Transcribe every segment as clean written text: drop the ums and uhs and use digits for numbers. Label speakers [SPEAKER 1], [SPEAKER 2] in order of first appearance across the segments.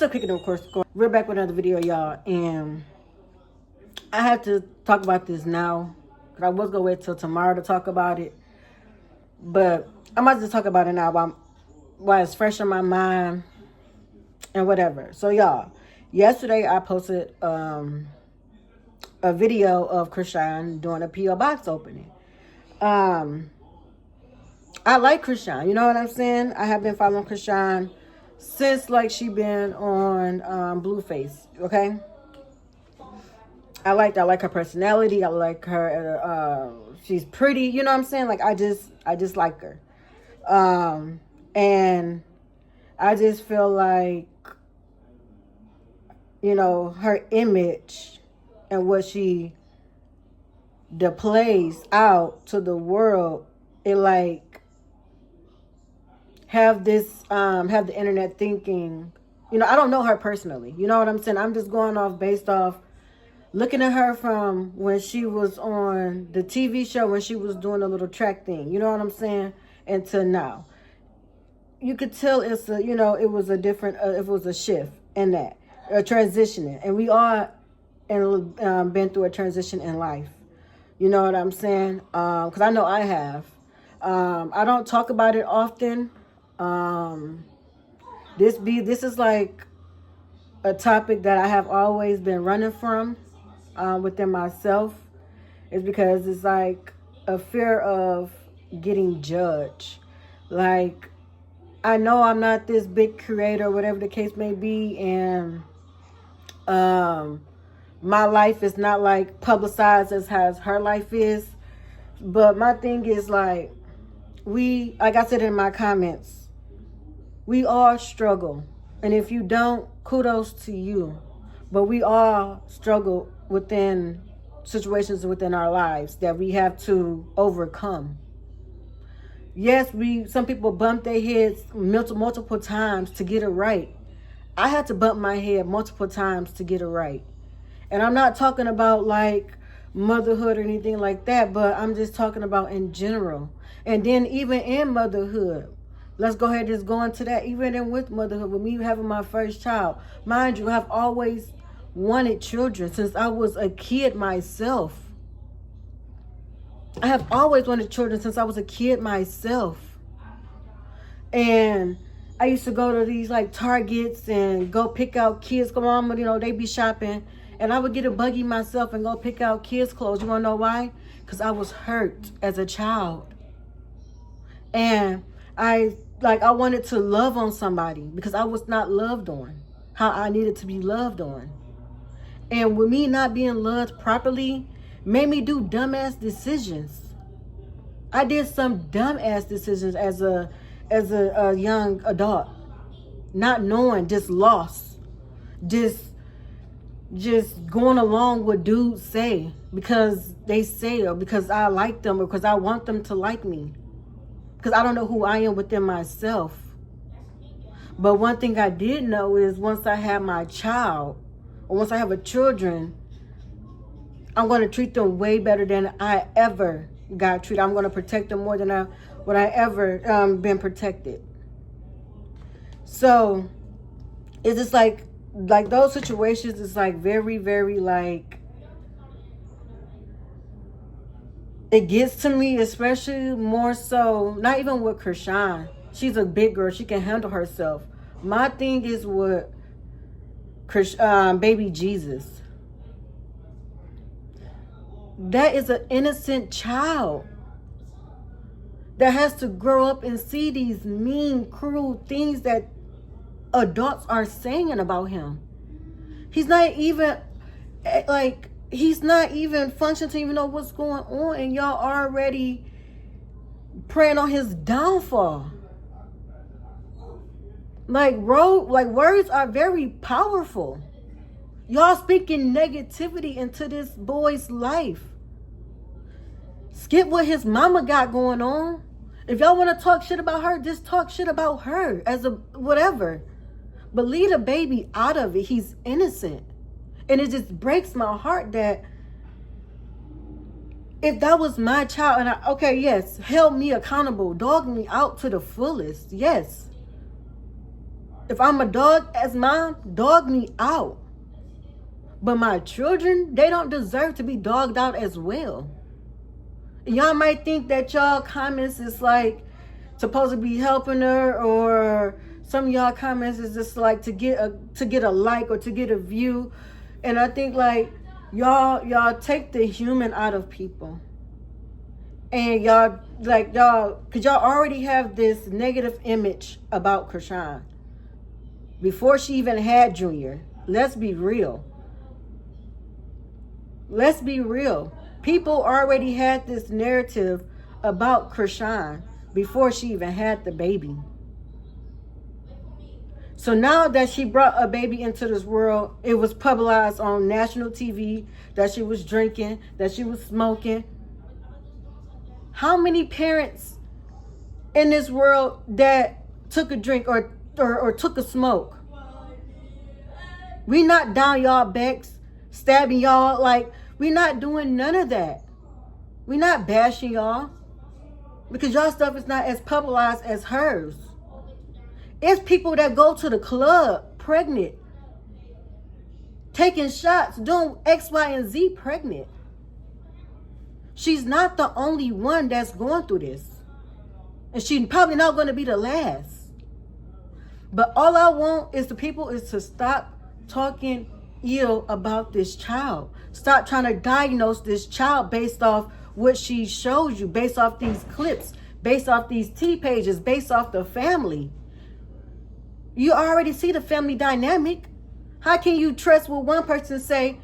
[SPEAKER 1] still kicking, of course. We're back with another video, y'all, and I have to talk about this now because I was gonna wait till tomorrow to talk about it, but I might just talk about it now while it's fresh in my mind and whatever. So, y'all, yesterday I posted a video of Chrisean doing a P.O. box opening. I like Chrisean, you know what I'm saying? I have been following Chrisean since like she been on Blueface, okay? I like her personality. I like her. She's pretty, you know what I'm saying? Like I just like her, and I just feel like, you know, her image and what she displays out to the world, it like have the internet thinking, you know, I don't know her personally, you know what I'm saying? I'm just going off based off looking at her from when she was on the TV show, when she was doing a little track thing, you know what I'm saying? Until now, you could tell it's a, you know, it was a different, it was a shift in that, a transitioning, and we all been through a transition in life. You know what I'm saying? Because I know I have. I don't talk about it often. This is like a topic that I have always been running from within myself. Is because it's like a fear of getting judged. Like, I know I'm not this big creator, whatever the case may be, and my life is not like publicized as her life is. But my thing is like like I said in my comments, we all struggle. And if you don't, kudos to you. But we all struggle within situations within our lives that we have to overcome. Yes, some people bump their heads multiple times to get it right. I had to bump my head multiple times to get it right. And I'm not talking about like motherhood or anything like that, but I'm just talking about in general. And then even in motherhood, let's go ahead and just go into that. Even with motherhood, with me having my first child, mind you, I've always wanted children since I was a kid myself. I have always wanted children since I was a kid myself. And I used to go to these like Targets and go pick out kids. Come on, you know, they be shopping. And I would get a buggy myself and go pick out kids' clothes. You want to know why? Because I was hurt as a child. And I wanted to love on somebody because I was not loved on how I needed to be loved on. And with me not being loved properly, made me do dumbass decisions. I did some dumbass decisions as a young adult, not knowing, just lost, just going along with dudes say because they say, or because I like them, or because I want them to like me, because I don't know who I am within myself. But one thing I did know is once I have my child, or once I have a children, I'm going to treat them way better than I ever got treated. I'm going to protect them more than I ever been protected. So it's just like those situations is like very, very like, it gets to me, especially more so, not even with Chrisean. She's a big girl. She can handle herself. My thing is with baby Jesus. That is an innocent child that has to grow up and see these mean, cruel things that adults are saying about him. He's not even functioning to even know what's going on, and y'all already praying on his downfall. Like words are very powerful. Y'all speaking negativity into this boy's life. Skip what his mama got going on. If y'all want to talk shit about her, just talk shit about her as a whatever. But leave the baby out of it. He's innocent. And it just breaks my heart that if that was my child, and okay, yes, held me accountable, dogged me out to the fullest, yes. If I'm a dog as mom, dog me out. But my children, they don't deserve to be dogged out as well. Y'all might think that y'all comments is like supposed to be helping her, or some of y'all comments is just like to get a like or to get a view. And I think like y'all take the human out of people. And y'all cause y'all already have this negative image about Chrisean before she even had Junior. Let's be real. Let's be real. People already had this narrative about Chrisean before she even had the baby. So now that she brought a baby into this world, it was publicized on national TV that she was drinking, that she was smoking. How many parents in this world that took a drink or took a smoke? We not down y'all backs, stabbing y'all. Like, we not doing none of that. We not bashing y'all, because y'all stuff is not as publicized as hers. It's people that go to the club pregnant, taking shots, doing X, Y, and Z pregnant. She's not the only one that's going through this. And she's probably not going to be the last. But all I want is the people is to stop talking ill about this child. Stop trying to diagnose this child based off what she shows you, based off these clips, based off these T pages, based off the family. You already see the family dynamic. How can you trust what one person say,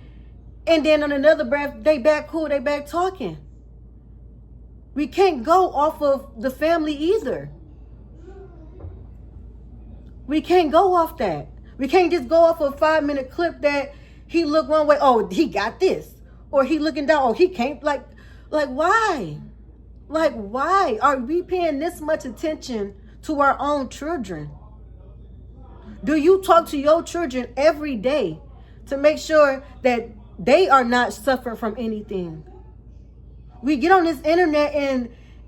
[SPEAKER 1] and then on another breath, they back cool, they back talking? We can't go off of the family either. We can't go off that. We can't just go off a 5-minute clip that he looked one way, oh, he got this. Or he looking down, oh, he can't, like why? Like, why are we paying this much attention to our own children? Do you talk to your children every day to make sure that they are not suffering from anything? We get on this internet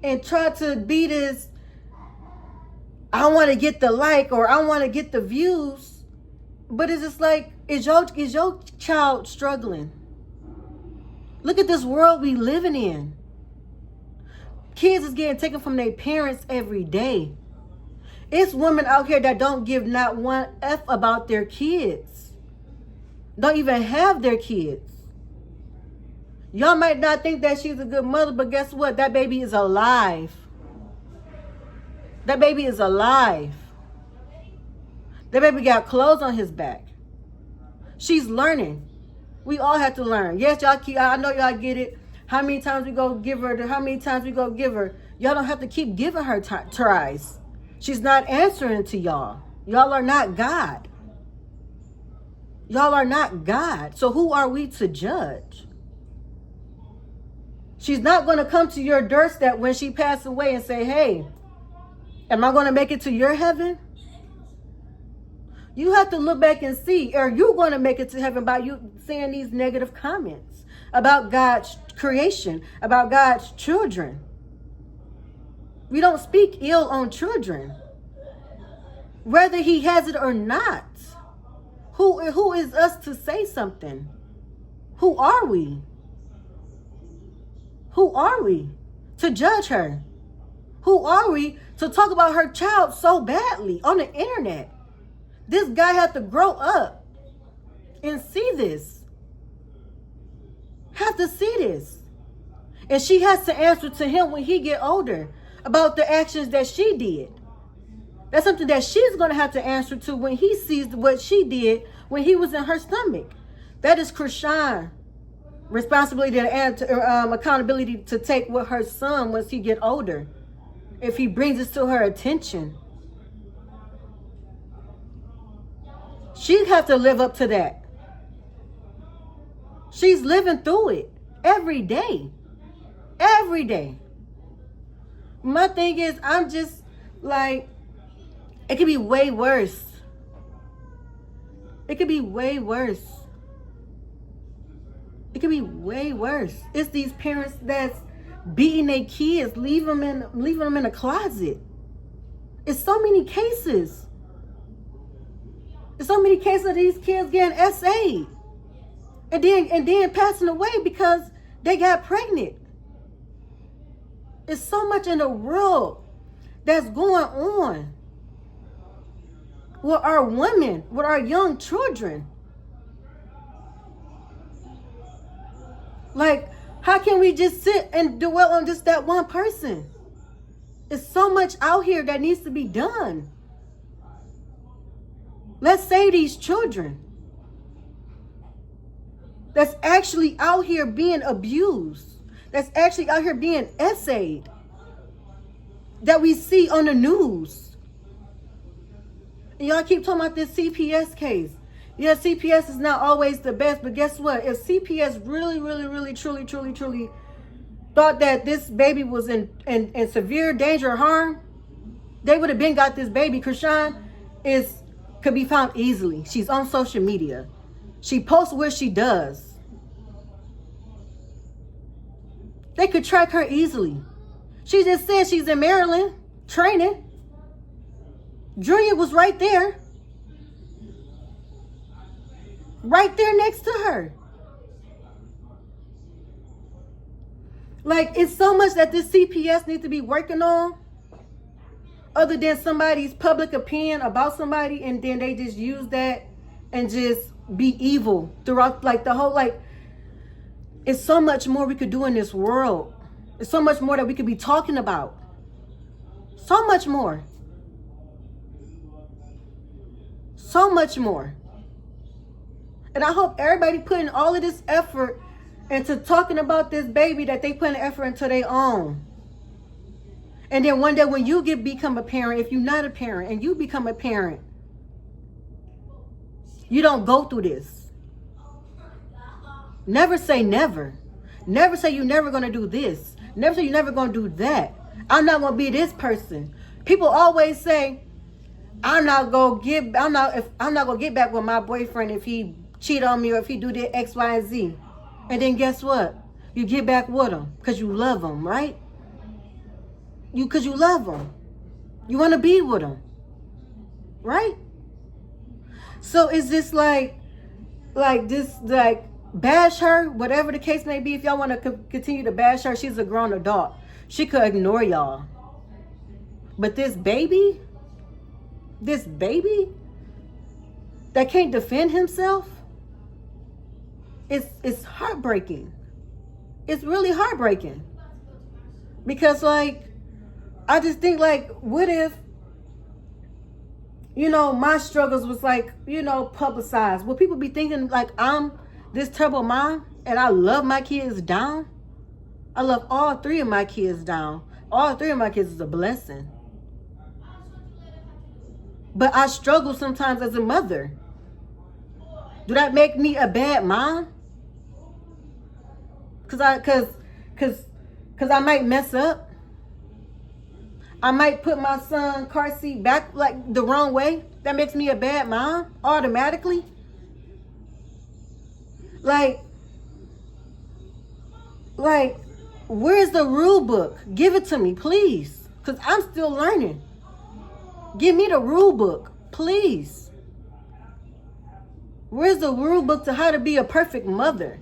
[SPEAKER 1] and try to be this, I want to get the like, or I want to get the views. But it's just like, is your child struggling? Look at this world we living in. Kids is getting taken from their parents every day. It's women out here that don't give not one F about their kids. Don't even have their kids. Y'all might not think that she's a good mother, but guess what? That baby is alive. That baby is alive. That baby got clothes on his back. She's learning. We all have to learn. Yes, y'all I know y'all get it. How many times we go give her, Y'all don't have to keep giving her tries. She's not answering to y'all. Y'all are not God. Y'all are not God. So who are we to judge? She's not going to come to your doorstep when she passes away and say, hey, am I going to make it to your heaven? You have to look back and see, are you going to make it to heaven by you saying these negative comments about God's creation, about God's children? We don't speak ill on children, whether he has it or not. Who is us to say something? Who are we? Who are we to judge her? Who are we to talk about her child so badly on the internet? This guy had to grow up and see this. Have to see this. And she has to answer to him when he get older about the actions that she did. That's something that she's going to have to answer to when he sees what she did when he was in her stomach. That is Chrisean responsibility and accountability to take with her son once he get older, if he brings it to her attention. She have to live up to that. She's living through it every day. Every day. My thing is, I'm just like, it could be way worse. It could be way worse. It could be way worse. It's these parents that's beating their kids, leaving them in a closet. It's so many cases. There's so many cases of these kids getting SA'd and then passing away because they got pregnant. It's so much in the world that's going on with our women, with our young children. Like, how can we just sit and dwell on just that one person? It's so much out here that needs to be done. Let's save these children that's actually out here being abused, that's actually out here being essayed, that we see on the news. And y'all keep talking about this CPS case. Yeah, CPS is not always the best, but guess what? If CPS really, truly thought that this baby was in severe danger or harm, they would have been got this baby. Krishan could be found easily. She's on social media. She posts where she does. They could track her easily. She just said she's in Maryland training. Junior was right there. Right there next to her. Like, it's so much that this CPS needs to be working on, other than somebody's public opinion about somebody, and then they just use that and just be evil throughout, like, the whole, like, it's so much more we could do in this world. There's so much more that we could be talking about. So much more. So much more. And I hope everybody putting all of this effort into talking about this baby that they put an effort into their own. And then one day when you become a parent, if you're not a parent and you become a parent, you don't go through this. Never say never. Never say you're never going to do this. Never say you're never going to do that. I'm not going to be this person. People always say, I'm not going to get back with my boyfriend if he cheat on me or if he do the X, Y, and Z. And then guess what? You get back with him because you love him, right? Because you love him. You want to be with him, right? So is this like bash her, whatever the case may be. If y'all want to continue to bash her, she's a grown adult. She could ignore y'all. But this baby that can't defend himself, it's heartbreaking. It's really heartbreaking. Because, like, I just think, like, what if, my struggles was, like, publicized? Would people be thinking, like, I'm this terrible mom and I love my kids down? I love all three of my kids down. All three of my kids is a blessing. But I struggle sometimes as a mother. Do that make me a bad mom? Cause I might mess up. I might put my son's car seat back like the wrong way. That makes me a bad mom automatically. Like, where's the rule book? Give it to me, please. Cause I'm still learning. Give me the rule book, please. Where's the rule book to how to be a perfect mother?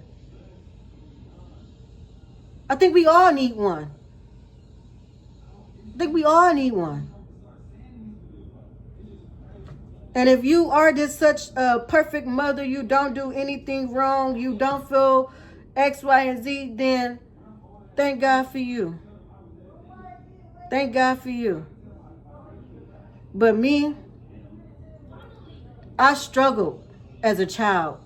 [SPEAKER 1] I think we all need one. And if you are just such a perfect mother, you don't do anything wrong, you don't feel X, Y, and Z, then thank God for you. Thank God for you. But me, I struggled as a child.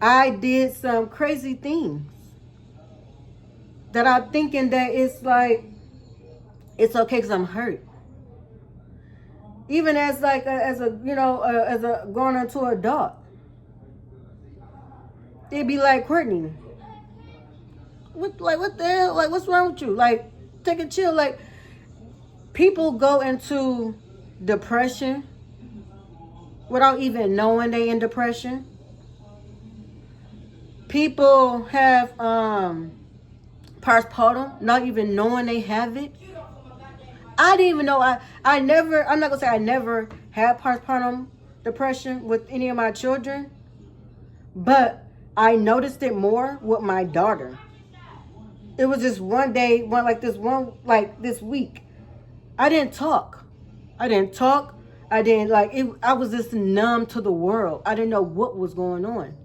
[SPEAKER 1] I did some crazy things that I'm thinking that it's like, it's okay because I'm hurt. Even as a going into adult. It'd be like, Courtney, what the hell? Like, what's wrong with you? Like, take a chill. Like, people go into depression without even knowing they in depression. People have postpartum, not even knowing they have it. I didn't even know. I'm not gonna say I never had postpartum depression with any of my children, but I noticed it more with my daughter. It was just one day, this week. I didn't talk. I didn't I was just numb to the world. I didn't know what was going on.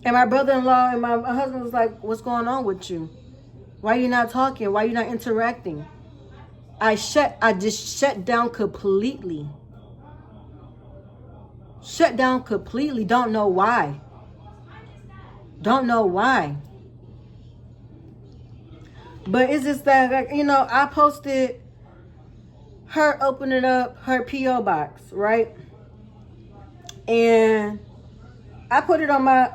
[SPEAKER 1] And my brother-in-law and my husband was like, what's going on with you? Why are you not talking? Why are you not interacting? I just shut down completely. Shut down completely. Don't know why. Don't know why. But it's just that, I posted her opening up her P.O. box, right? And I put it on my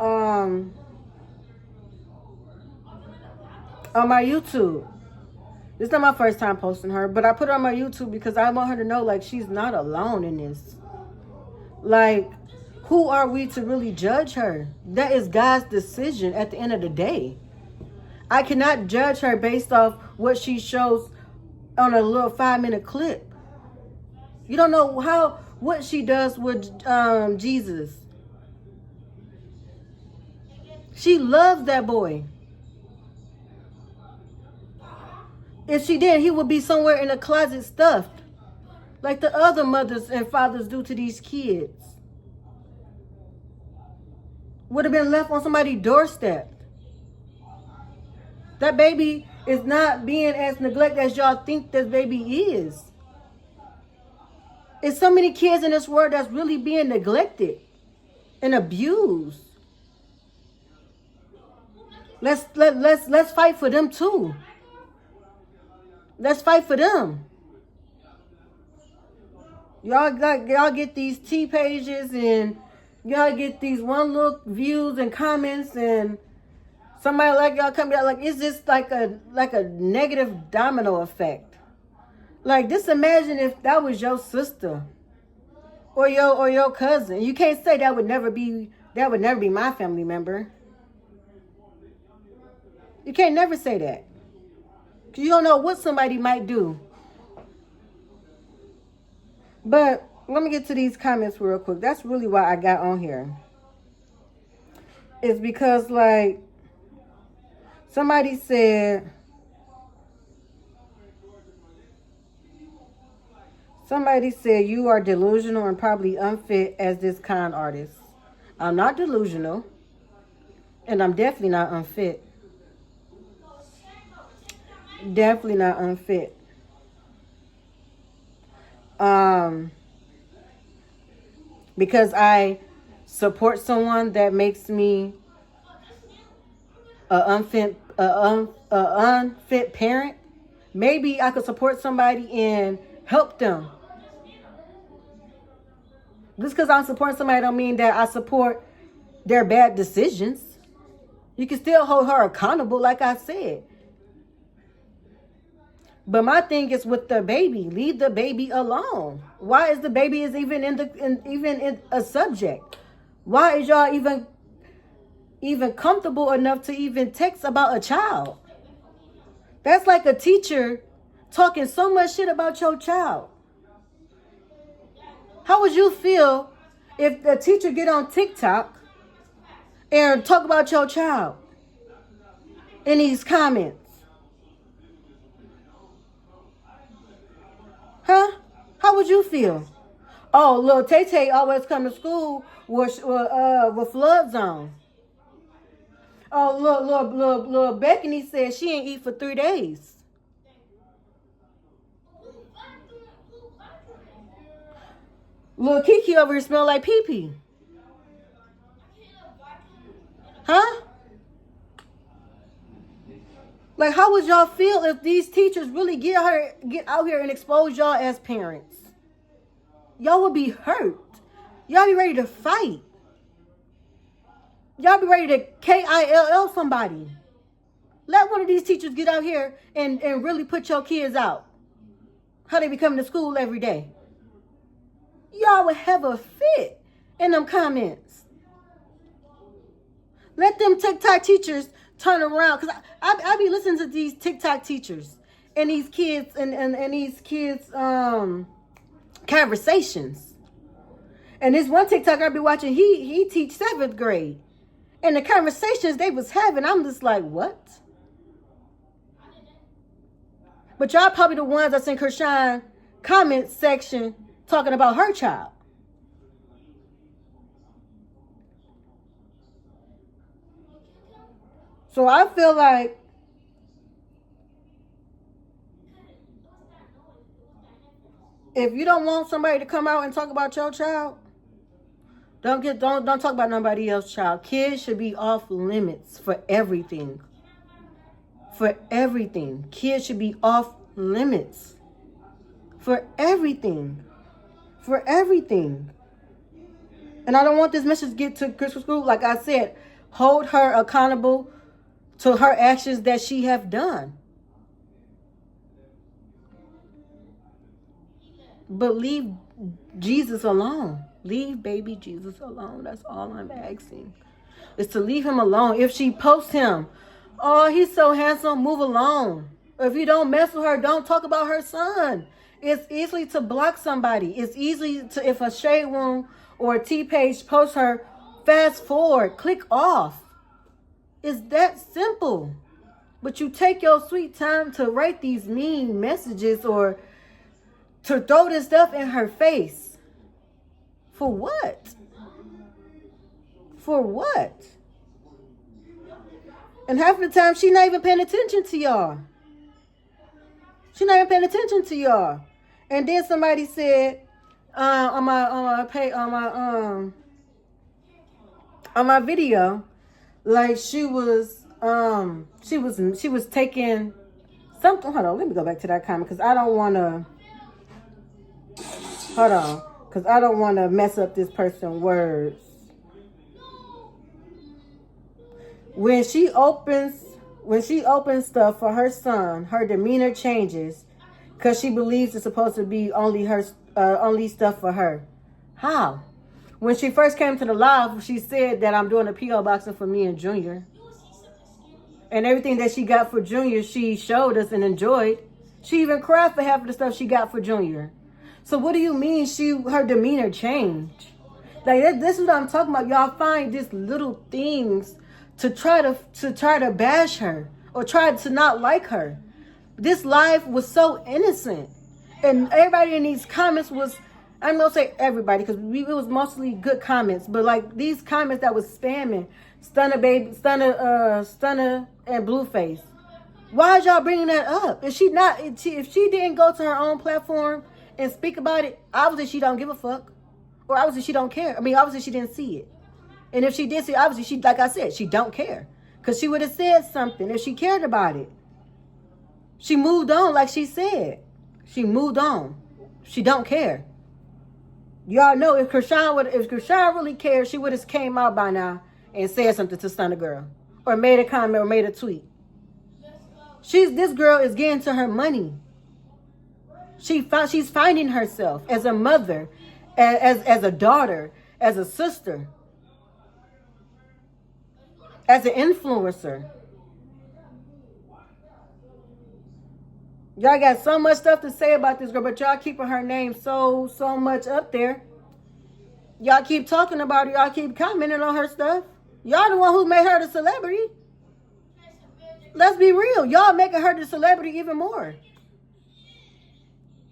[SPEAKER 1] YouTube. This is not my first time posting her, but I put it on my YouTube because I want her to know, like, she's not alone in this. Like, who are we to really judge her? That is God's decision at the end of the day. I cannot judge her based off what she shows on a little 5-minute clip. You don't know what she does with Jesus. She loves that boy. If she did, he would be somewhere in a closet stuffed, like the other mothers and fathers do to these kids. Would have been left on somebody's doorstep. That baby is not being as neglected as y'all think this baby is. It's so many kids in this world that's really being neglected and abused. Let's fight for them too. Let's fight for them. Y'all get these T pages and y'all get these one look views and comments, and somebody like y'all come out like it's just like a negative domino effect. Like, just imagine if that was your sister or your cousin. You can't say that would never be my family member. You can't never say that. You don't know what somebody might do. But let me get to these comments real quick. That's really why I got on here. It's because, like, somebody said you are delusional and probably unfit as this con artist. I'm not delusional, and I'm definitely not unfit. Definitely not unfit. Because I support someone that makes me an unfit parent. Maybe I could support somebody and help them. Just because I'm supporting somebody don't mean that I support their bad decisions. You can still hold her accountable, like I said. But my thing is with the baby. Leave the baby alone. Why is the baby even in a subject? Why is y'all even comfortable enough to even text about a child? That's like a teacher talking so much shit about your child. How would you feel if the teacher get on TikTok and talk about your child in these comments? Huh? How would you feel? Oh, little Tay-Tay always come to school with floods on. Oh, little Bethany said she ain't eat for 3 days. Little Kiki over here smell like pee-pee. Huh? Like, how would y'all feel if these teachers really get out here and expose y'all as parents? Y'all would be hurt. Y'all be ready to fight. Y'all be ready to KILL somebody. Let one of these teachers get out here and really put your kids out. How they be coming to school every day. Y'all would have a fit in them comments. Let them TikTok teachers turn around. Because I be listening to these TikTok teachers and these kids and these kids conversations. And this one TikToker I be watching, he teach 7th grade. And the conversations they was having, I'm just like, what? But y'all probably the ones that's in Kershawn comment section talking about her child. So I feel like if you don't want somebody to come out and talk about your child, don't talk about nobody else's child. Kids should be off limits for everything. For everything. Kids should be off limits. For everything. For everything. And I don't want this message to get to Crystal School. Like I said, hold her accountable to her actions that she have done. But leave Jesus alone. Leave baby Jesus alone. That's all I'm asking. Is to leave him alone. If she posts him, oh, he's so handsome, move along. If you don't mess with her, don't talk about her son. It's easy to block somebody. It's easy to, if a Shade Room or a T-Page posts her, fast forward, click off. It's that simple. But you take your sweet time to write these mean messages or to throw this stuff in her face. For what? For what? And half the time, she's not even paying attention to y'all. She's not even paying attention to y'all. And then somebody said on my video, like she was taking something. Hold on, let me go back to that comment because I don't want to. Hold on, because I don't want to mess up this person's words. When she opens stuff for her son, her demeanor changes because she believes it's supposed to be only stuff for her. How? When she first came to the live, she said that I'm doing a P.O. boxing for me and Junior. And everything that she got for Junior, she showed us and enjoyed. She even cried for half of the stuff she got for Junior. So what do you mean her demeanor changed? Like this is what I'm talking about. Y'all find these little things to try to bash her or try to not like her. This live was so innocent. And everybody in these comments was, I'm going to say everybody because it was mostly good comments. But like these comments that was spamming, Stunner and Blueface. Why is y'all bringing that up? If she didn't go to her own platform and speak about it, obviously she don't give a fuck. Or obviously she don't care. I mean, obviously she didn't see it. And if she did see it, obviously she, like I said, she don't care. Because she would have said something if she cared about it. She moved on like she said. She moved on. She don't care. Y'all know if Kershawn really cared, she would have came out by now and said something to Stunner Girl. Or made a comment or made a tweet. This girl is getting to her money. She's finding herself as a mother, as a daughter, as a sister, as an influencer. Y'all got so much stuff to say about this girl, but y'all keeping her name so much up there. Y'all keep talking about her. Y'all keep commenting on her stuff. Y'all the one who made her the celebrity. Let's be real. Y'all making her the celebrity even more.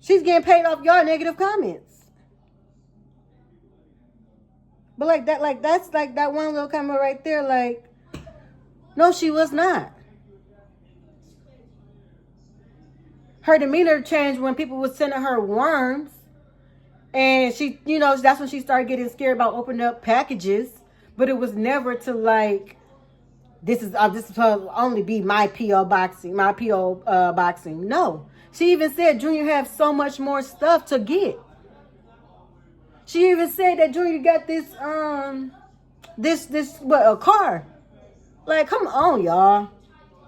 [SPEAKER 1] She's getting paid off y'all negative comments. But that's like that one little comment right there. Like, no, she was not. Her demeanor changed when people were sending her worms. And she, that's when she started getting scared about opening up packages. But it was never to like, this is supposed to only be my P.O. boxing. No. She even said Junior have so much more stuff to get. She even said that Junior got a car. Like, come on, y'all.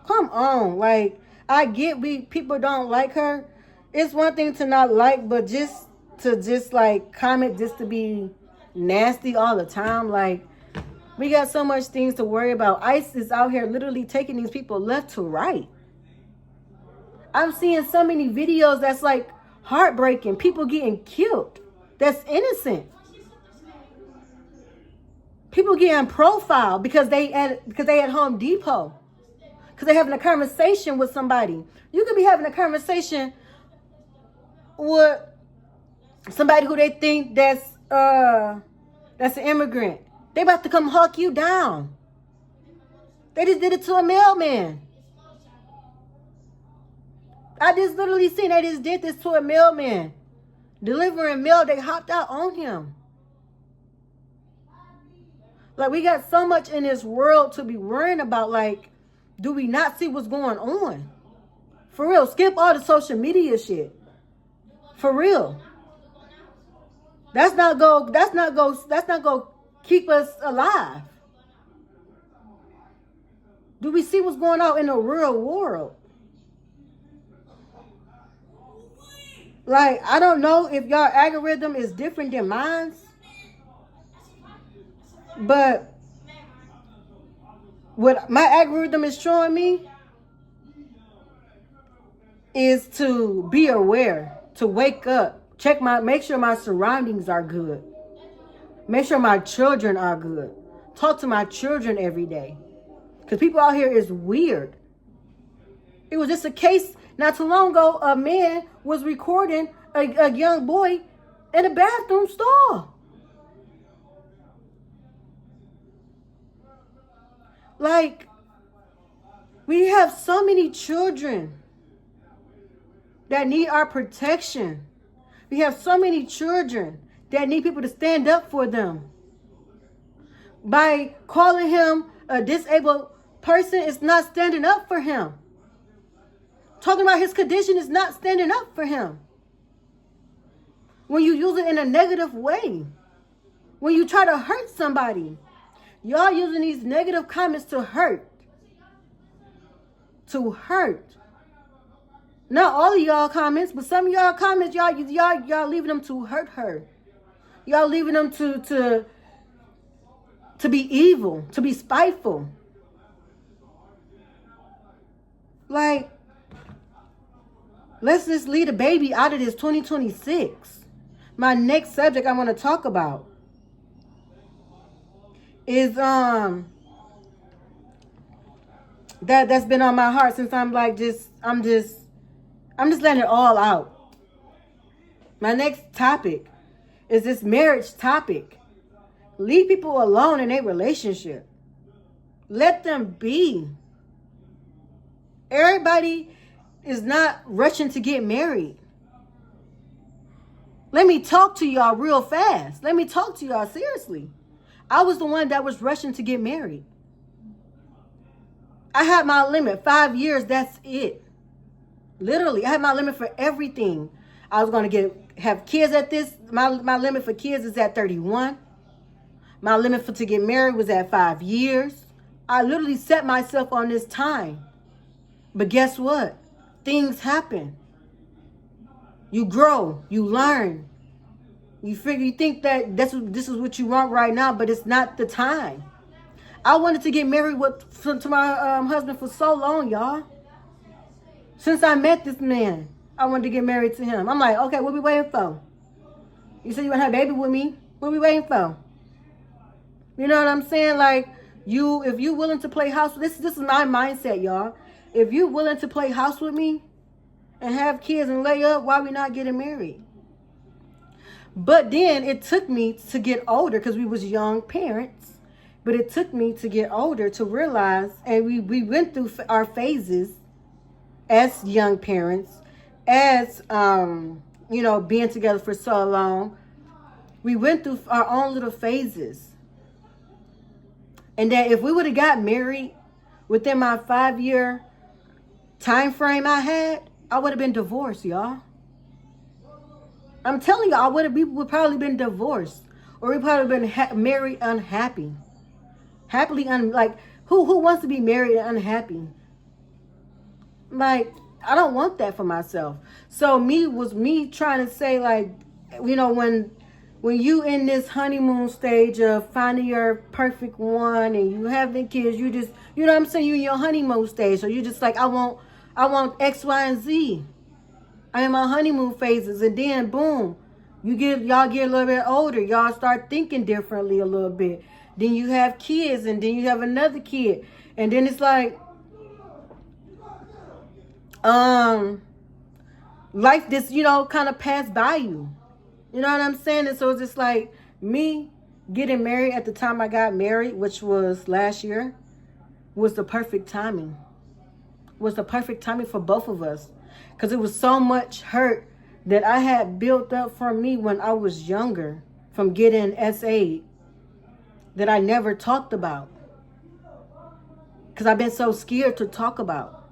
[SPEAKER 1] Come on. Like, I get people don't like her. It's one thing to not like, but just to like comment just to be nasty all the time. Like, We got so much things to worry about. ICE is out here literally taking these people left to right. I'm seeing so many videos that's like heartbreaking. People getting killed. That's innocent. People getting profiled because they at Home Depot. Because they're having a conversation with somebody. You could be having a conversation with somebody who they think that's an immigrant. They about to come hawk you down. They just did it to a mailman. I just literally seen they just did this to a mailman. Delivering mail, they hopped out on him. Like, we got so much in this world to be worrying about. Like, do we not see what's going on? For real, skip all the social media shit. For real. That's not go keep us alive. Do we see what's going on in the real world? Like, I don't know if y'all algorithm is different than mine. But what my algorithm is showing me is to be aware, to wake up, make sure my surroundings are good. Make sure my children are good. Talk to my children every day. Because people out here is weird. It was just a case not too long ago. A man was recording a young boy in a bathroom stall. Like, we have so many children that need our protection. We have so many children that need people to stand up for them. By calling him a disabled person, it's not standing up for him. Talking about his condition is not standing up for him. When you use it in a negative way, when you try to hurt somebody, y'all using these negative comments to hurt. To hurt. Not all of y'all comments, but some of y'all comments, y'all leaving them to hurt her. Y'all leaving them to be evil, to be spiteful. Like, let's just leave the baby out of this 2026. My next subject I want to talk about is that's been on my heart since I'm just letting it all out. My next topic is this marriage topic. Leave people alone in a relationship. Let them be. Everybody is not rushing to get married. Let me talk to y'all real fast. Let me talk to y'all seriously. I was the one that was rushing to get married. I had my limit, 5 years, that's it. Literally, I had my limit for everything. I was going to have kids at this. My limit for kids is at 31. My limit to get married was at 5 years. I literally set myself on this time. But guess what? Things happen. You grow. You learn. You think that this is what you want right now, but it's not the time. I wanted to get married to my husband for so long, y'all. Since I met this man, I wanted to get married to him. I'm like, okay, what we waiting for? You said you want to have a baby with me? What we waiting for? You know what I'm saying? Like, if you willing to play house, this is my mindset, y'all. If you willing to play house with me and have kids and lay up, why we not getting married? But then it took me to get older because we was young parents. But it took me to get older to realize, and we went through our phases as young parents, as, being together for so long. We went through our own little phases. And that if we would have got married within my 5-year time frame I would have been divorced, y'all. I'm telling y'all, we would probably been divorced. Or we probably been married unhappy. Who wants to be married and unhappy? Like, I don't want that for myself. So me trying to say, like, when when you in this honeymoon stage of finding your perfect one and you having kids, you just, you know what I'm saying, you in your honeymoon stage. So you just like, I want X, Y, and Z. I am in my honeymoon phases, and then boom, y'all get a little bit older. Y'all start thinking differently a little bit. Then you have kids, and then you have another kid. And then it's like, life just, kind of passed by you. You know what I'm saying? And so it's just like me getting married at the time I got married, which was last year, was the perfect timing. Was the perfect timing for both of us. Because it was so much hurt that I had built up for me when I was younger from getting SA that I never talked about. Because I've been so scared to talk about.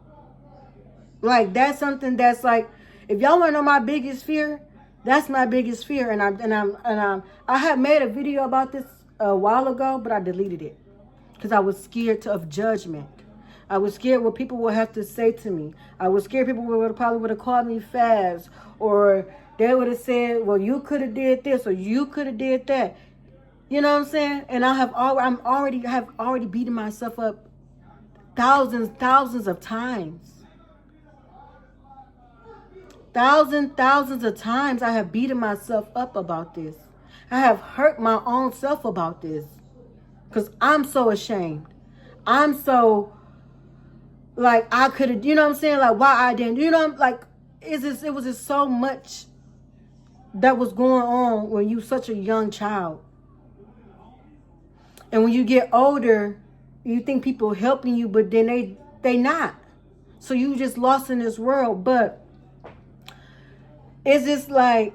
[SPEAKER 1] Like, that's something that's like, if y'all want to know my biggest fear, that's my biggest fear. And I had made a video about this a while ago, but I deleted it because I was scared of judgment. I was scared what people would have to say to me. I was scared people probably would have called me fast, or they would have said, well, you could have did this, or you could have did that. You know what I'm saying? And I have already beaten myself up thousands of times. Thousands of times I have beaten myself up about this. I have hurt my own self about this. Because I'm so ashamed. I'm so, like, I could have, you know what I'm saying? Like, why I didn't, like, it was just so much that was going on when you such a young child. And when you get older, you think people helping you, but then they not. So you just lost in this world. But it's just like,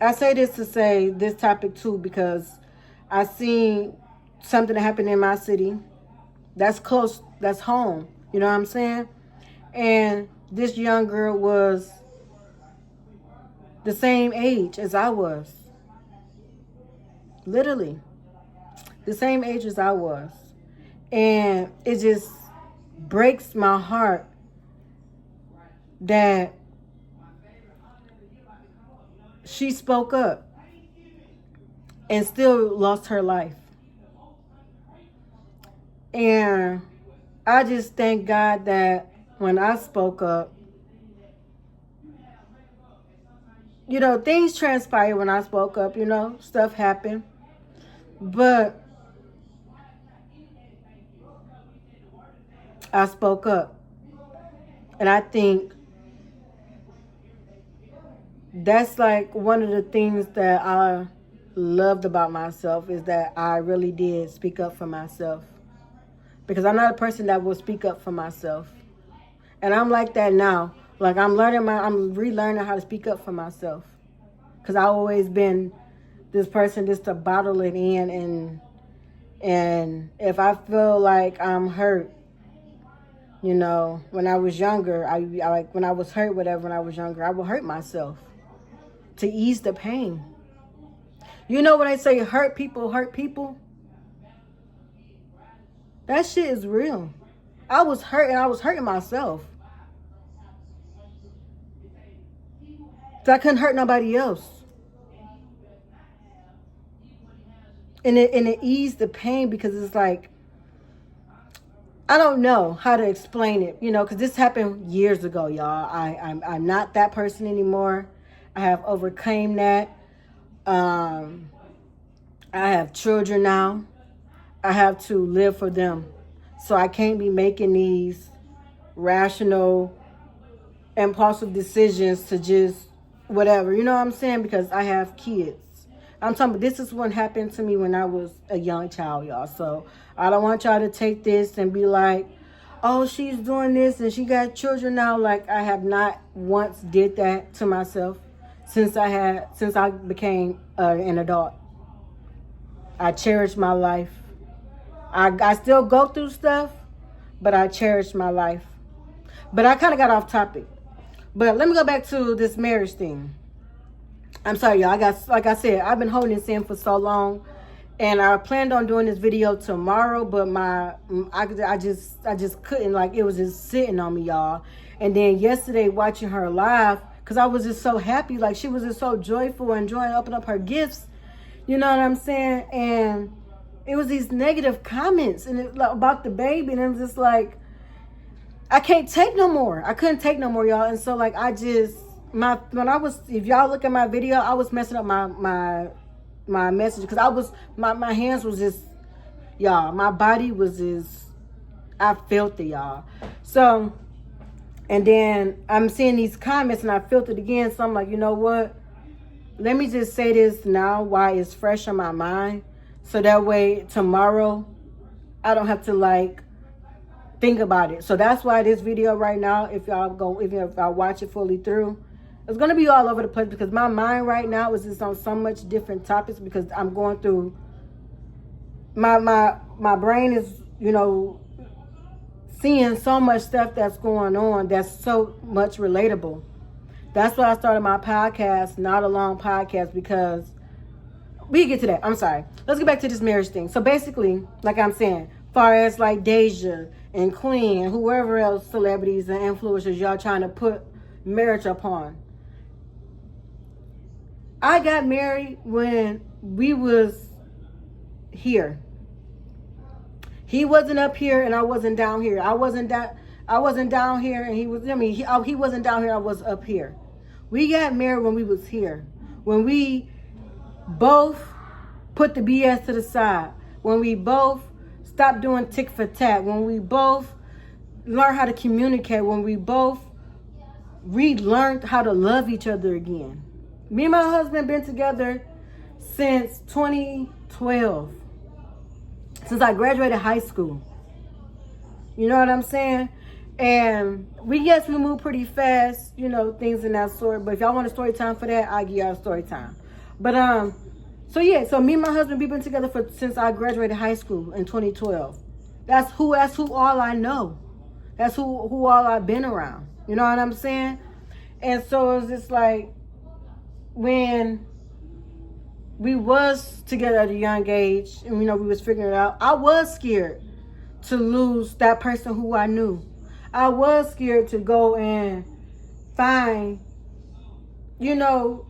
[SPEAKER 1] I say this to say this topic too, because I seen something that happened in my city that's close, that's home. You know what I'm saying? And this young girl was the same age as I was. Literally. The same age as I was. And it just breaks my heart that she spoke up and still lost her life. And I just thank God that when I spoke up, things transpired when I spoke up, stuff happened. But I spoke up. And I think that's like one of the things that I loved about myself, is that I really did speak up for myself. Because I'm not a person that will speak up for myself. And I'm like that now. Like, I'm relearning how to speak up for myself. Because I've always been this person just to bottle it in. And if I feel like I'm hurt, when I was younger, when I was hurt, when I was younger, I would hurt myself to ease the pain. You know when they say hurt people? That shit is real. I was hurt, and I was hurting myself. So I couldn't hurt nobody else. And it eased the pain, because it's like, I don't know how to explain it, because this happened years ago, y'all. I'm not that person anymore. I have overcame that. I have children now. I have to live for them. So I can't be making these rational, impulsive decisions to just whatever. You know what I'm saying? Because I have kids. I'm talking about, this is what happened to me when I was a young child, y'all. So I don't want y'all to take this and be like, oh, she's doing this and she got children now. Like, I have not once did that to myself since I became an adult. I cherish my life. I still go through stuff, but I cherish my life. But I kind of got off topic. But let me go back to this marriage thing. I'm sorry, y'all. Like I said, I've been holding this in for so long, and I planned on doing this video tomorrow, but I just couldn't. Like, it was just sitting on me, y'all. And then yesterday, watching her live, because I was just so happy. Like, she was just so joyful, enjoying opening up her gifts. You know what I'm saying? And it was these negative comments about the baby. And it was just like, I can't take no more. I couldn't take no more, y'all. And so, like, if y'all look at my video, I was messing up my message, because I was, my hands was just, y'all, my body was just, I felt it, y'all. So, and then I'm seeing these comments and I felt it again. So I'm like, you know what? Let me just say this now while it's fresh on my mind. So that way tomorrow I don't have to like think about it. So that's why this video right now, if y'all watch it fully through, it's going to be all over the place, because my mind right now is just on so much different topics, because I'm going through, my brain is, you know, seeing so much stuff that's going on that's so much relatable. That's why I started my podcast, Not a Long Podcast, because we get to that. I'm sorry. Let's get back to this marriage thing. So basically, like I'm saying, far as like Deja and Queen and whoever else, celebrities and influencers y'all trying to put marriage upon. I got married when we was here. He wasn't up here and I wasn't down here. I wasn't down here and he was, he wasn't down here, I was up here. We got married when we was here. When we both put the BS to the side. When we both stopped doing tick for tat. When we both learned how to communicate. When we both relearned how to love each other again. Me and my husband been together since 2012. Since I graduated high school. You know what I'm saying? And we moved pretty fast, you know, things in that sort. But if y'all want a story time for that, I'll give y'all a story time. But so yeah, so me and my husband, we've been together since I graduated high school in 2012. That's who all I know. That's who all I've been around. You know what I'm saying? And so it's just like, when we was together at a young age, and you know, we was figuring it out, I was scared to lose that person who I knew. I was scared to go and find, you know,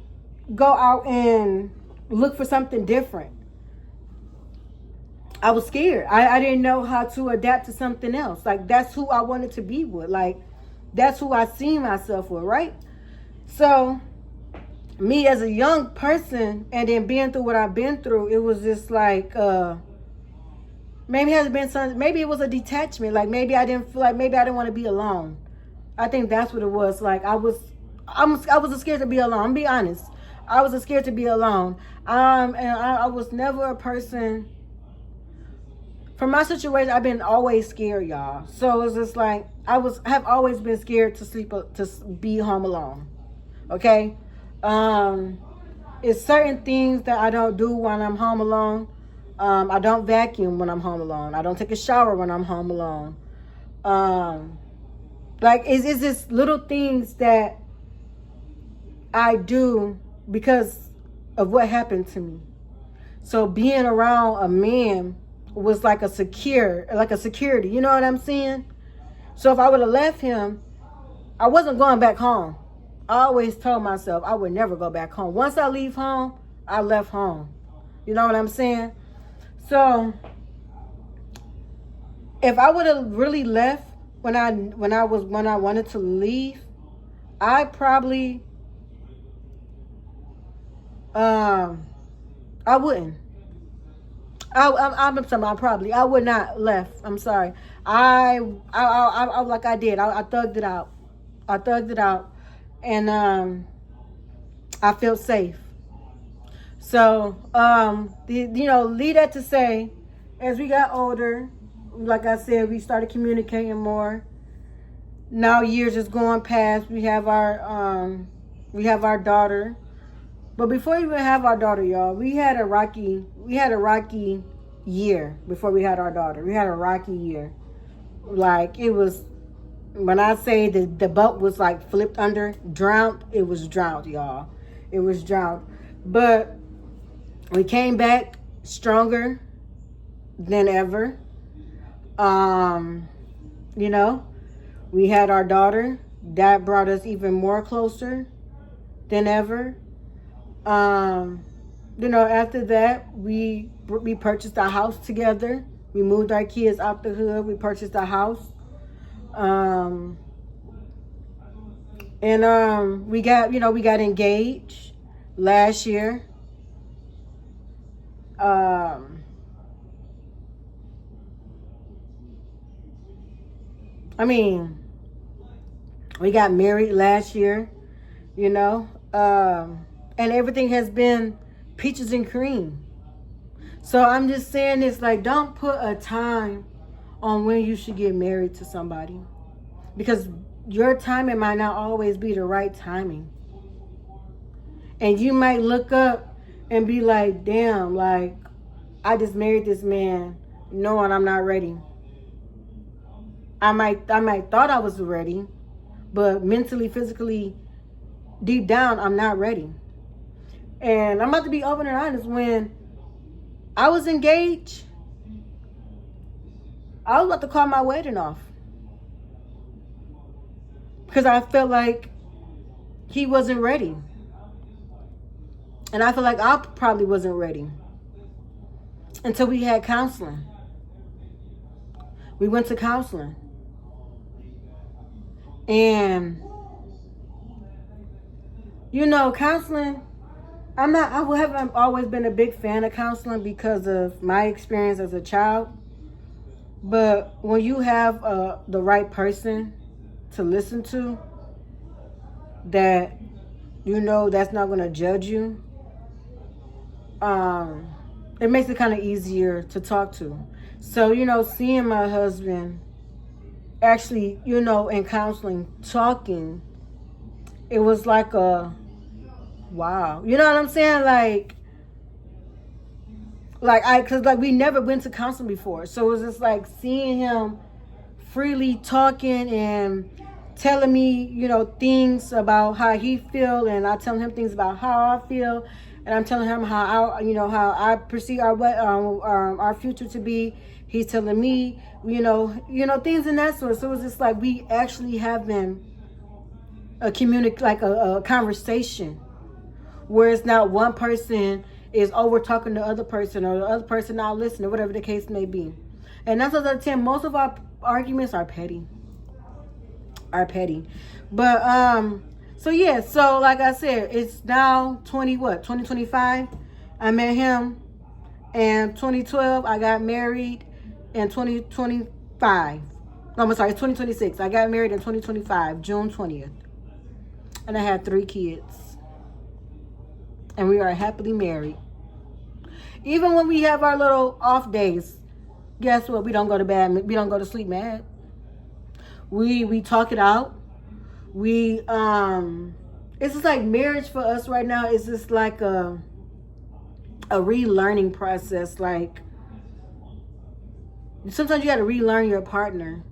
[SPEAKER 1] go out and look for something different. I was scared. I didn't know how to adapt to something else. Like, that's who I wanted to be with. Like, that's who I seen myself with, right? So me as a young person, and then being through what I've been through, it was just like, maybe it was a detachment. Like, maybe I didn't want to be alone. I think that's what it was. Like, I was scared to be alone. I'm be honest. I was scared to be alone. And I was never a person. From my situation, I've been always scared, y'all. So it's just like, have always been scared to be home alone. Okay? It's certain things that I don't do when I'm home alone. I don't vacuum when I'm home alone. I don't take a shower when I'm home alone. Like, it's just little things that I do because of what happened to me. So being around a man was like a security. You know what I'm saying? So if I would have left him, I wasn't going back home. I always told myself I would never go back home. Once I leave home, I left home. You know what I'm saying? So if I would have really left when I wanted to leave, I probably I wouldn't. I would not left. I'm sorry. I like I did. I thugged it out. And I felt safe. So lead that to say, as we got older, like I said, we started communicating more. Now years is going past. We have our daughter. But before we even have our daughter, y'all, we had a rocky year before we had our daughter. We had a rocky year. Like, it was, when I say the boat was like flipped under, drowned, it was drowned, y'all. It was drowned. But we came back stronger than ever. We had our daughter. That brought us even more closer. than ever. You know, after that, we purchased a house together. We moved our kids out the hood. We purchased a house. And we got, you know, we got engaged last year. I mean, we got married last year, you know, and everything has been peaches and cream. So I'm just saying this, like, don't put a time on when you should get married to somebody, because your timing might not always be the right timing. And you might look up and be like, damn, like, I just married this man knowing I'm not ready. I might thought I was ready, but mentally, physically, deep down, I'm not ready. And I'm about to be open and honest. When I was engaged, I was about to call my wedding off, because I felt like he wasn't ready. And I feel like I probably wasn't ready until we had counseling. We went to counseling. And, you know, counseling, I haven't always been a big fan of counseling because of my experience as a child. But when you have the right person to listen to, that, you know, that's not going to judge you, it makes it kind of easier to talk to. So, you know, seeing my husband actually, you know, in counseling, talking, it was like a wow. You know what I'm saying? Cause like we never went to counseling before. So it was just like seeing him freely talking and telling me, you know, things about how he feel, and I telling him things about how I feel, and I'm telling him how I perceive our future to be. He's telling me, you know, things in that sort. So it was just like we actually having a conversation, where it's not one person is over talking to the other person, or the other person not listening, or whatever the case may be. And that's what I tell. Most of our arguments are petty. But so yeah, so like I said, it's now 2025. I met him in 2012. I got married in 2025. No, I'm sorry, it's 2026. I got married in 2025, June 20th. And I had 3 kids. And we are happily married. Even when we have our little off days, guess what? We don't go to bed. We don't go to sleep mad. We talk it out. It's just like marriage for us right now is just like a relearning process. Like, sometimes you got to relearn your partner,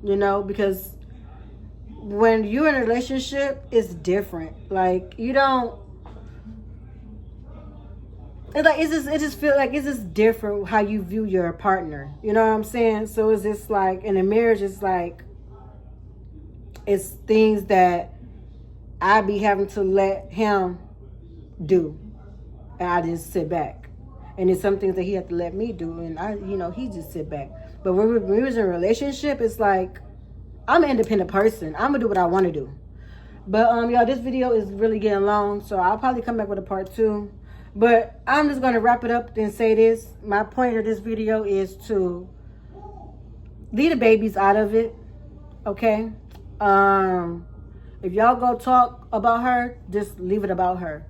[SPEAKER 1] you know, because when you're in a relationship, it's different. Like, you don't, it just feel like it's just different how you view your partner. You know what I'm saying? So it's just like, in a marriage, it's like, it's things that I be having to let him do, and I just sit back. And it's some things that he had to let me do, and he just sit back. But when we was in a relationship, it's like, I'm an independent person. I'm gonna do what I want to do. But y'all, this video is really getting long, so I'll probably come back with a part 2. But I'm just gonna wrap it up and say this. My point of this video is to leave the babies out of it, okay? If y'all go talk about her, just leave it about her.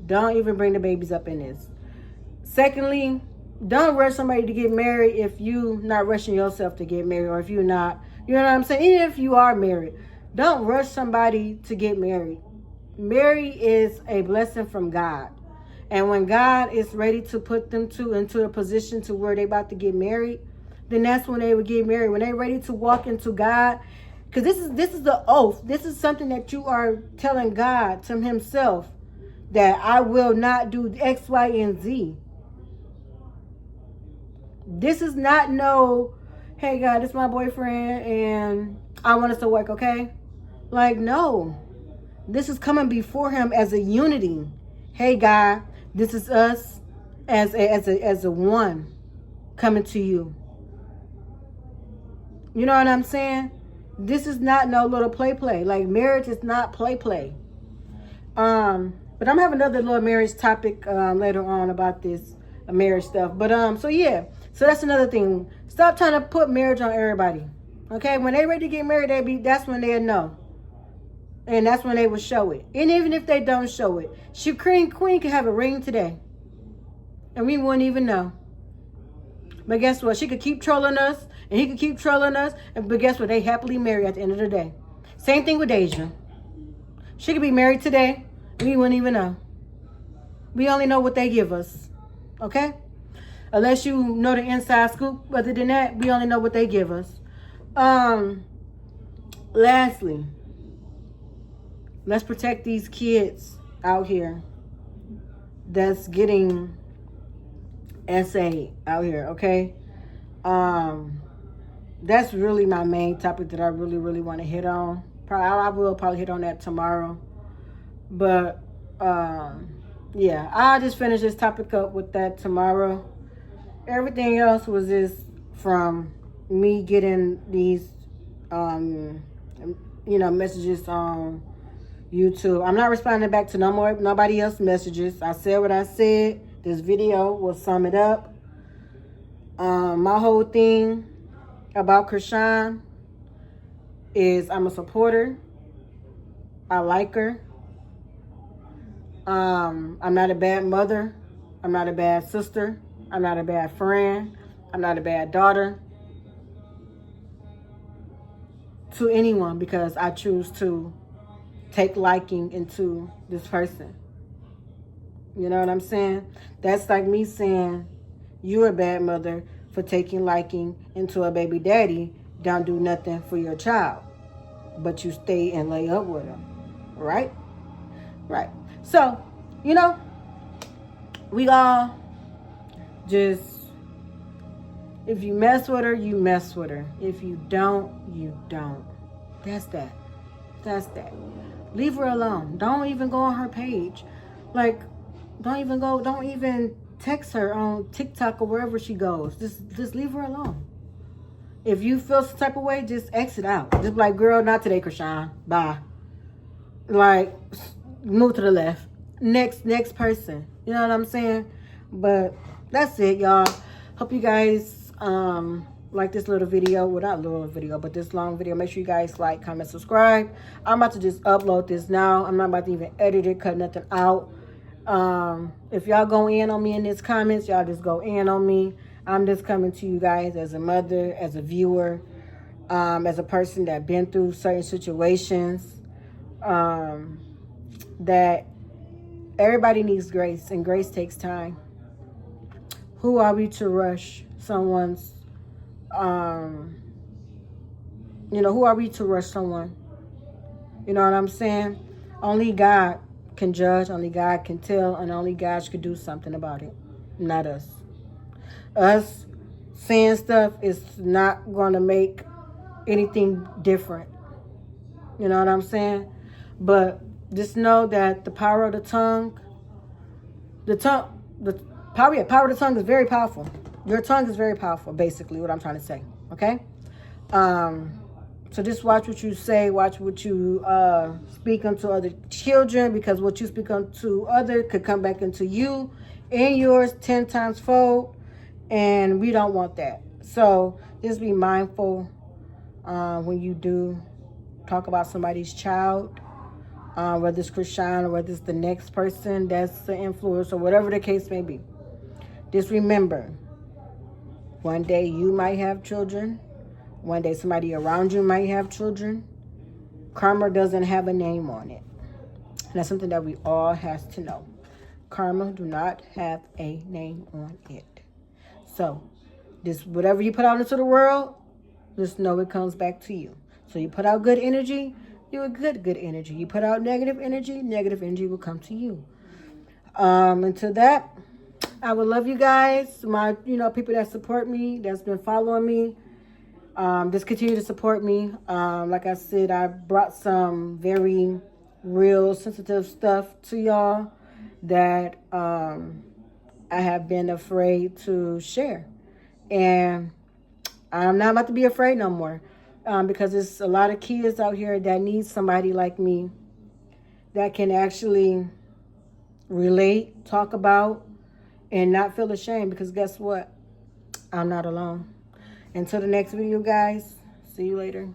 [SPEAKER 1] Don't even bring the babies up in this. Secondly, don't rush somebody to get married if you not rushing yourself to get married, or if you're not, you know what I'm saying? Even if you are married, don't rush somebody to get married. Marriage is a blessing from God. And when God is ready to put them into a position to where they about to get married, then that's when they would get married. When they're ready to walk into God, because this is the oath. This is something that you are telling God, to himself, that I will not do X, Y, and Z. This is not no, hey God, this is my boyfriend and I want us to work, okay? Like, no. This is coming before him as a unity. Hey, God, this is us as a one coming to you. You know what I'm saying? This is not no little play. Like, marriage is not play. But I'm having another little marriage topic later on about this marriage stuff. But so yeah, so that's another thing. Stop trying to put marriage on everybody. Okay, when they ready to get married, that's when they'll know, and that's when they will show it. And even if they don't show it, Queen could have a ring today, and we wouldn't even know. But guess what? She could keep trolling us, and he could keep trolling us. But guess what? They happily married at the end of the day. Same thing with Deja. She could be married today. We wouldn't even know. We only know what they give us. Okay? Unless you know the inside scoop. Other than that, we only know what they give us. Lastly, let's protect these kids out here that's getting SA out here, okay? That's really my main topic that I really want to hit on. I will probably hit on that tomorrow. But yeah, I'll just finish this topic up with that tomorrow. Everything else was just from me getting these messages on YouTube. I'm not responding back to nobody else's messages. I said what I said. This video will sum it up. My whole thing about Chrisean is I'm a supporter. I like her. I'm not a bad mother. I'm not a bad sister. I'm not a bad friend. I'm not a bad daughter to anyone because I choose to take liking into this person. You know what I'm saying? That's like me saying you're a bad mother for taking liking into a baby daddy. Don't do nothing for your child, but you stay and lay up with him. Right? Right. So, we all just, if you mess with her, you mess with her. If you don't, you don't. That's that. Leave her alone. Don't even go on her page. Like, don't even text her on TikTok or wherever she goes. Just leave her alone. If you feel some type of way, just exit out. Just be like, girl, not today, Chrisean. Bye. Like, move to the left. Next person. You know what I'm saying? But that's it, y'all. Hope you guys like this little video. Well, not little video, but this long video. Make sure you guys like, comment, subscribe. I'm about to just upload this now. I'm not about to even edit it, cut nothing out. If y'all go in on me in these comments, y'all just go in on me. I'm just coming to you guys as a mother, as a viewer, as a person that been through certain situations, that everybody needs grace, and grace takes time. Who are we to rush someone's, who are we to rush someone? You know what I'm saying? Only God can judge, only God can tell, and only God can do something about it, not us. Us saying stuff is not going to make anything different. You know what I'm saying? But just know that the power of the tongue, the power of the tongue is very powerful. Your tongue is very powerful, basically, what I'm trying to say. Okay? So just watch what you say, watch what you speak unto other children, because what you speak unto other could come back into you and yours 10 times fold, and we don't want that. So just be mindful when you do talk about somebody's child, whether it's Chrisean or whether it's the next person that's the influence or whatever the case may be. Just remember, one day you might have children. One day somebody around you might have children. Karma doesn't have a name on it. And that's something that we all have to know. Karma do not have a name on it. So, just whatever you put out into the world, just know it comes back to you. So you put out good energy, you will get good energy. You put out negative energy will come to you. Until that, I would love you guys. My, people that support me, that's been following me. Just continue to support me. Like I said, I brought some very real sensitive stuff to y'all that I have been afraid to share. And I'm not about to be afraid no more, because there's a lot of kids out here that need somebody like me that can actually relate, talk about, and not feel ashamed, because guess what? I'm not alone. Until the next video, guys. See you later.